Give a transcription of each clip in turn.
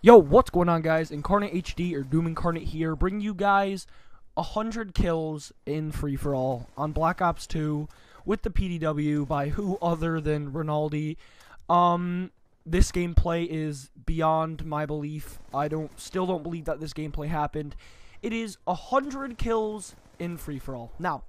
Yo, what's going on, guys? Incarnate HD or Doom Incarnate here, bringing you guys 100 kills in free-for-all on Black Ops 2 with the PDW by who other than Ronaldo. This gameplay is beyond my belief. I still don't believe that this gameplay happened. It is 100 kills in free-for-all. Now,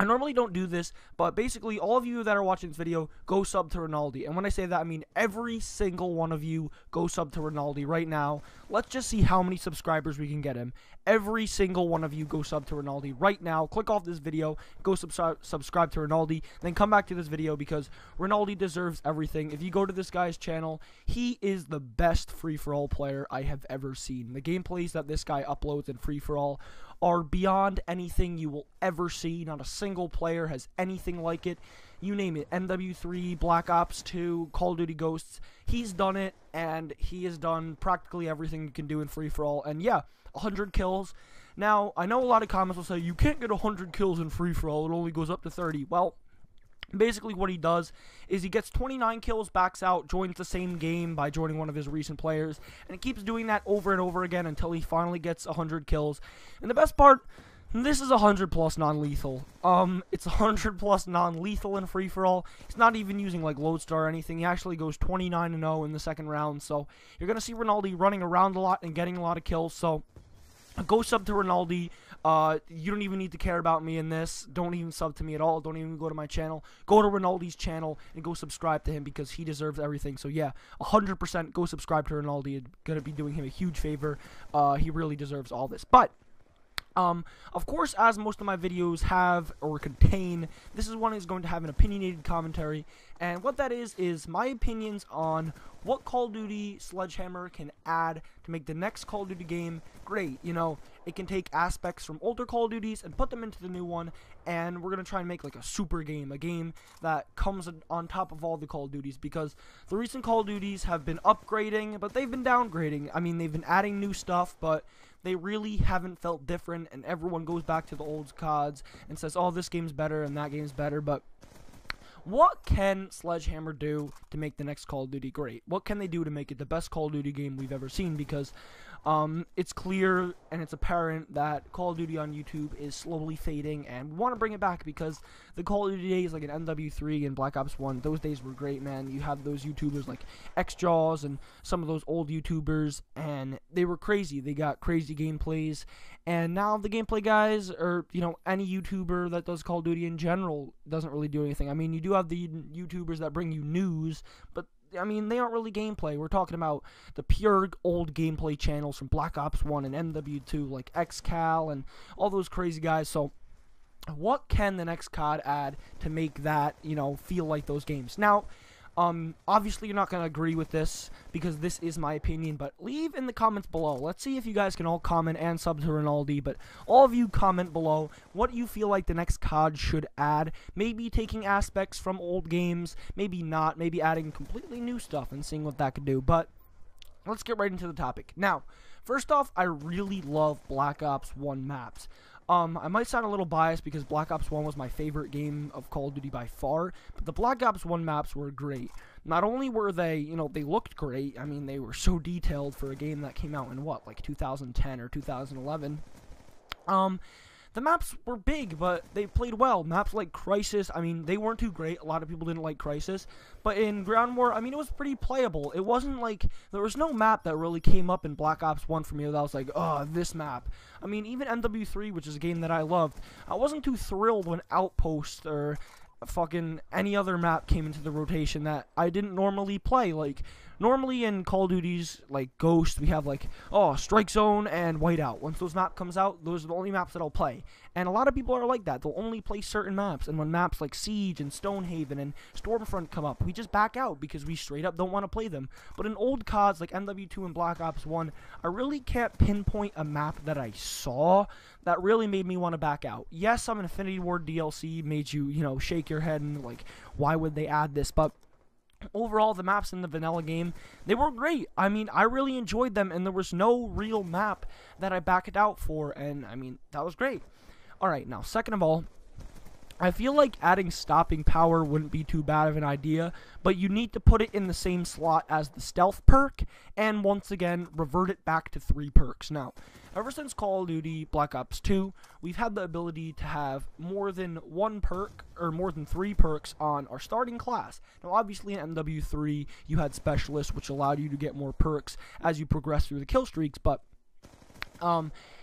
I normally don't do this, but basically all of you that are watching this video, go sub to Ronaldo. And when I say that, I mean every single one of you go sub to Ronaldo right now. Let's just see how many subscribers we can get him. Every single one of you go sub to Ronaldo right now. Click off this video, go subscribe to Ronaldo, then come back to this video because Ronaldo deserves everything. If you go to this guy's channel, he is the best free-for-all player I have ever seen. The gameplays that this guy uploads in free-for-all are beyond anything you will ever see. Not a single player has anything like it. You name it, MW3, Black Ops 2, Call of Duty Ghosts, he's done it, and he has done practically everything you can do in free-for-all, and yeah, 100 kills. Now, I know a lot of comments will say, you can't get 100 kills in free-for-all, it only goes up to 30. Well, basically what he does is he gets 29 kills, backs out, joins the same game by joining one of his recent players, and he keeps doing that over and over again until he finally gets 100 kills. And the best part, this is 100 plus non-lethal. It's 100 plus non-lethal in free-for-all. He's not even using like Lodestar or anything. He actually goes 29-0 in the second round, so you're gonna see Ronaldo running around a lot and getting a lot of kills, so go sub to Ronaldo. You don't even need to care about me in this. Don't even sub to me at all. Don't even go to my channel. Go to Ronaldo's channel and go subscribe to him because he deserves everything. So yeah, 100% go subscribe to Ronaldo. You're gonna be doing him a huge favor. He really deserves all this. But of course, as most of my videos have or contain, this one is going to have an opinionated commentary, and what that is my opinions on what Call of Duty Sledgehammer can add to make the next Call of Duty game great. You know, it can take aspects from older Call of Duties and put them into the new one, and we're going to try and make like a super game, a game that comes on top of all the Call of Duties, because the recent Call of Duties have been upgrading, but they've been downgrading. I mean, they've been adding new stuff, but they really haven't felt different, and everyone goes back to the old CODs and says, oh, this game's better and that game's better. But what can Sledgehammer do to make the next Call of Duty great? What can they do to make it the best Call of Duty game we've ever seen? Because it's clear and it's apparent that Call of Duty on YouTube is slowly fading, and we want to bring it back because the Call of Duty days like an MW3 and Black Ops 1, those days were great, man. You have those YouTubers like XJaws and some of those old YouTubers, and they were crazy. They got crazy gameplays, and now the gameplay guys, or you know, any YouTuber that does Call of Duty in general doesn't really do anything. I mean, you do have the YouTubers that bring you news, but I mean, they aren't really gameplay. We're talking about the pure old gameplay channels from Black Ops 1 and MW2, like XCal and all those crazy guys. So what can the next COD add to make that, you know, feel like those games? Now, obviously you're not going to agree with this because this is my opinion, but leave in the comments below. Let's see if you guys can all comment and sub to Ronaldo, but all of you comment below what you feel like the next COD should add. Maybe taking aspects from old games, maybe not, maybe adding completely new stuff and seeing what that could do. But let's get right into the topic. Now, first off, I really love Black Ops 1 maps. I might sound a little biased because Black Ops 1 was my favorite game of Call of Duty by far, but the Black Ops 1 maps were great. Not only were they, you know, they looked great, I mean, they were so detailed for a game that came out in, what, like 2010 or 2011. The maps were big, but they played well. Maps like Crisis, I mean, they weren't too great. A lot of people didn't like Crisis. But in Ground War, I mean, it was pretty playable. It wasn't like, there was no map that really came up in Black Ops 1 for me that I was like, oh, this map. I mean, even MW3, which is a game that I loved, I wasn't too thrilled when Outpost or fucking any other map came into the rotation that I didn't normally play. Like, normally in Call of Duty's, like, Ghost, we have, like, oh, Strike Zone and Whiteout. Once those maps comes out, those are the only maps that I'll play. And a lot of people are like that. They'll only play certain maps. And when maps like Siege and Stonehaven and Stormfront come up, we just back out because we straight up don't want to play them. But in old CODs like MW2 and Black Ops 1, I really can't pinpoint a map that I saw that really made me want to back out. Yes, some Infinity Ward DLC made you, you know, shake your head and, like, why would they add this? But overall, the maps in the vanilla game, they were great. I mean, I really enjoyed them, and there was no real map that I backed out for, and I mean, that was great. Alright, now, second of all, I feel like adding stopping power wouldn't be too bad of an idea, but you need to put it in the same slot as the stealth perk, and once again, revert it back to 3 perks. Now, ever since Call of Duty Black Ops 2, we've had the ability to have more than 1 perk, or more than 3 perks on our starting class. Now, obviously in MW3, you had Specialist, which allowed you to get more perks as you progress through the kill streaks, but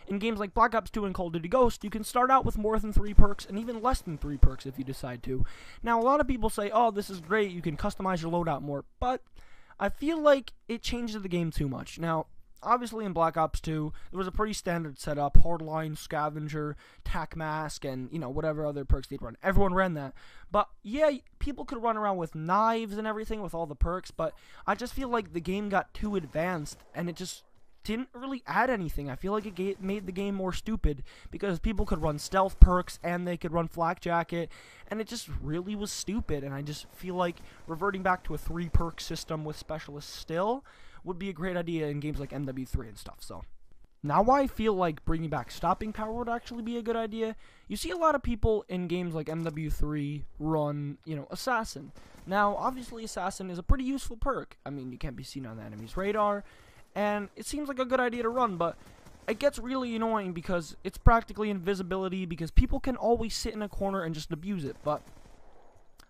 in games like Black Ops 2 and Call of Duty Ghost, you can start out with more than 3 perks and even less than 3 perks if you decide to. Now, a lot of people say, oh, this is great, you can customize your loadout more, but I feel like it changes the game too much. Now, obviously in Black Ops 2, there was a pretty standard setup, Hardline, Scavenger, Tac Mask, and, you know, whatever other perks they'd run. Everyone ran that. But, yeah, people could run around with knives and everything with all the perks, but I just feel like the game got too advanced, and it just didn't really add anything. I feel like it made the game more stupid because people could run stealth perks and they could run flak jacket, and it just really was stupid. And I just feel like reverting back to a 3 perk system with specialists still would be a great idea in games like MW3 and stuff. So now why I feel like bringing back stopping power would actually be a good idea. You see a lot of people in games like MW3 run, you know, Assassin. Now obviously Assassin is a pretty useful perk. I mean, you can't be seen on the enemy's radar, and it seems like a good idea to run, but it gets really annoying because it's practically invisibility because people can always sit in a corner and just abuse it. But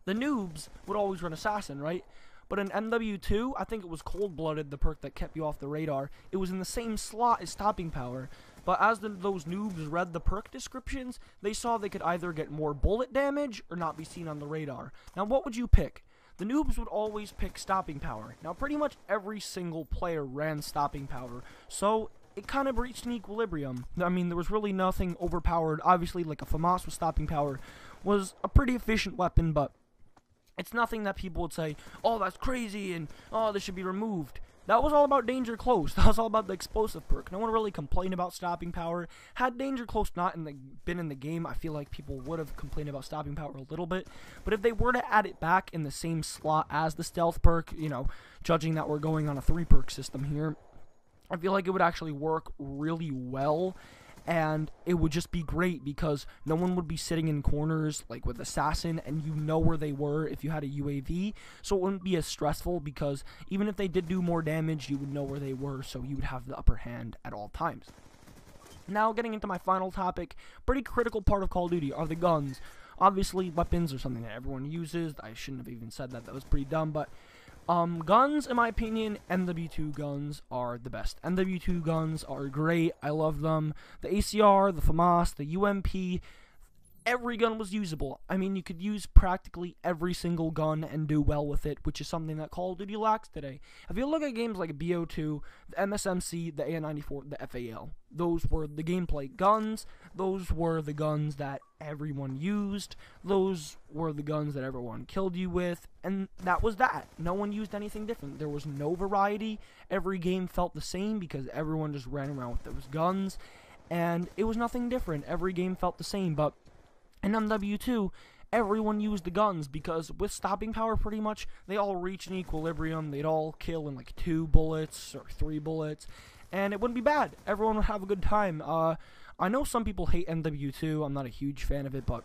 the noobs would always run Assassin, right? But in MW2, I think it was Cold-Blooded, the perk that kept you off the radar. It was in the same slot as stopping power. But as those noobs read the perk descriptions, they saw they could either get more bullet damage or not be seen on the radar. Now, what would you pick? The noobs would always pick stopping power. Now, pretty much every single player ran stopping power, so it kind of reached an equilibrium. I mean, there was really nothing overpowered. Obviously, like a FAMAS with stopping power was a pretty efficient weapon, but it's nothing that people would say, oh, that's crazy, and oh, this should be removed. That was all about Danger Close. That was all about the explosive perk. No one really complained about stopping power. Had Danger Close not been in the game, I feel like people would have complained about stopping power a little bit. But if they were to add it back in the same slot as the stealth perk, you know, judging that we're going on a 3 perk system here, I feel like it would actually work really well. And it would just be great because no one would be sitting in corners like with Assassin, and you know where they were if you had a UAV, so it wouldn't be as stressful because even if they did do more damage, you would know where they were, so you would have the upper hand at all times. Now, getting into my final topic, pretty critical part of Call of Duty are the guns. Obviously, weapons are something that everyone uses. I shouldn't have even said that. That was pretty dumb, but guns, in my opinion, MW2 guns are the best. MW2 guns are great. I love them. The ACR, the FAMAS, the UMP, every gun was usable. I mean, you could use practically every single gun and do well with it, which is something that Call of Duty lacks today. If you look at games like BO2, the MSMC, the AN-94, the FAL, those were the gameplay guns. Those were the guns that everyone used. Those were the guns that everyone killed you with, and that was that. No one used anything different. There was no variety. Every game felt the same because everyone just ran around with those guns, and it was nothing different. Every game felt the same, but in MW2, everyone used the guns because with stopping power, pretty much, they all reach an equilibrium. They'd all kill in like 2 bullets or 3 bullets, and it wouldn't be bad. Everyone would have a good time. I know some people hate MW2. I'm not a huge fan of it, but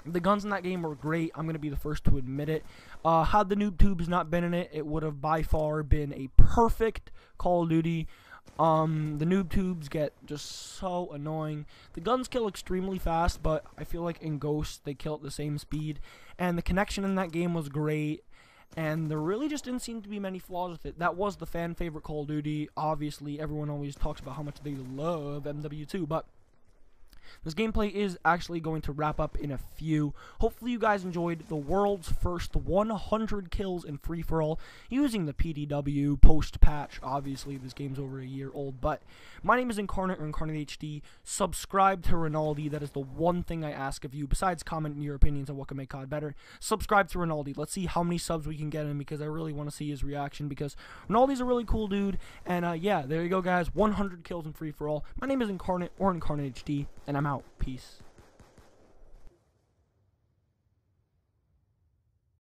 the guns in that game were great. I'm going to be the first to admit it. Had the noob tubes not been in it, it would have by far been a perfect Call of Duty. The noob tubes get just so annoying. The guns kill extremely fast, but I feel like in Ghost they kill at the same speed, and the connection in that game was great, and there really just didn't seem to be many flaws with it. That was the fan favorite Call of Duty. Obviously, everyone always talks about how much they love MW2, but this gameplay is actually going to wrap up in a few. Hopefully you guys enjoyed the world's first 100 kills in free-for-all using the PDW post-patch. Obviously, this game's over a year old, but my name is Incarnate or Incarnate HD. Subscribe to Rinaldi. That is the one thing I ask of you, besides commenting your opinions on what can make COD better. Subscribe to Rinaldi. Let's see how many subs we can get him, because I really want to see his reaction, because Rinaldi's a really cool dude. And yeah, there you go, guys. 100 kills in free-for-all. My name is Incarnate or Incarnate HD, and I'm out. Peace.